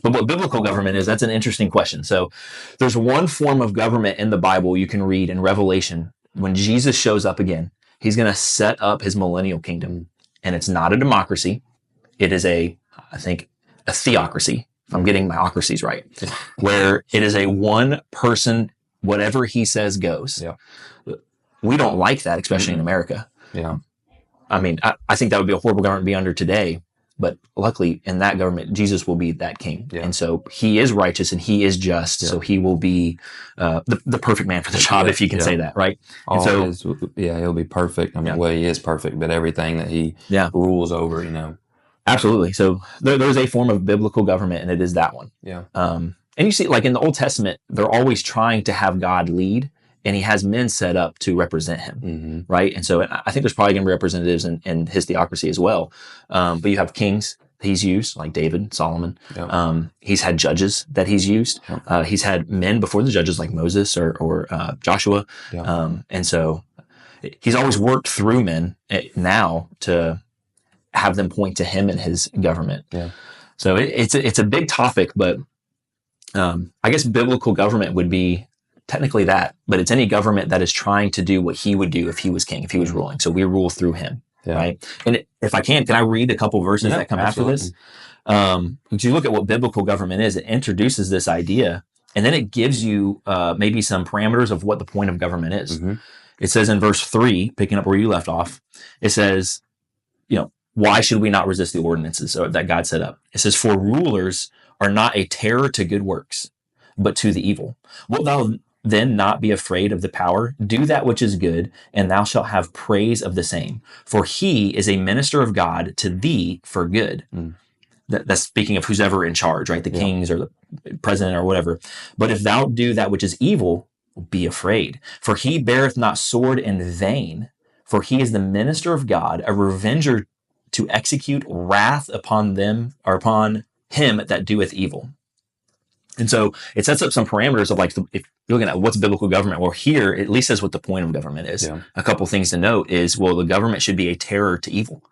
But what biblical government is, that's an interesting question. So there's one form of government in the Bible you can read in Revelation. When Jesus shows up again, he's going to set up his millennial kingdom. And it's not a democracy. It is I think, a theocracy, if I'm getting my ocracies right, where it is a one person, whatever he says goes. Yeah. We don't like that, especially in America. Yeah. I mean, I think that would be a horrible government to be under today. But luckily, in that government, Jesus will be that king. Yeah. And so he is righteous and he is just. Yeah. So he will be the perfect man for the job, if you can say that, right? And so, he'll be perfect. I mean, well, he is perfect, but everything that he rules over, Absolutely. So there's a form of biblical government, and it is that one. Yeah. And you see, like in the Old Testament, they're always trying to have God lead, and he has men set up to represent him, right? And so I think there's probably going to be representatives in his theocracy as well. But you have kings he's used, like David, Solomon. Yeah. He's had judges that he's used. Yeah. He's had men before the judges, like Moses or Joshua. Yeah. And so he's always worked through men now to have them point to him and his government. Yeah. So it's a big topic, but I guess biblical government would be technically that, but it's any government that is trying to do what he would do if he was king, if he was ruling. So we rule through him, right? And if I can I read a couple verses that come after this? Because you look at what biblical government is, it introduces this idea, and then it gives you maybe some parameters of what the point of government is. It says in verse 3, picking up where you left off, it says, why should we not resist the ordinances that God set up? It says, for rulers are not a terror to good works, but to the evil. Wilt thou then not be afraid of the power? Do that which is good, and thou shalt have praise of the same. For he is a minister of God to thee for good. That's speaking of who's ever in charge, right? The kings or the president or whatever. But if thou do that which is evil, be afraid. For he beareth not sword in vain. For he is the minister of God, a revenger to execute wrath upon them or upon him that doeth evil. And so it sets up some parameters of, like, if you're looking at what's biblical government, well, here it at least says what the point of government is. Yeah. A couple things to note is, well, the government should be a terror to evil.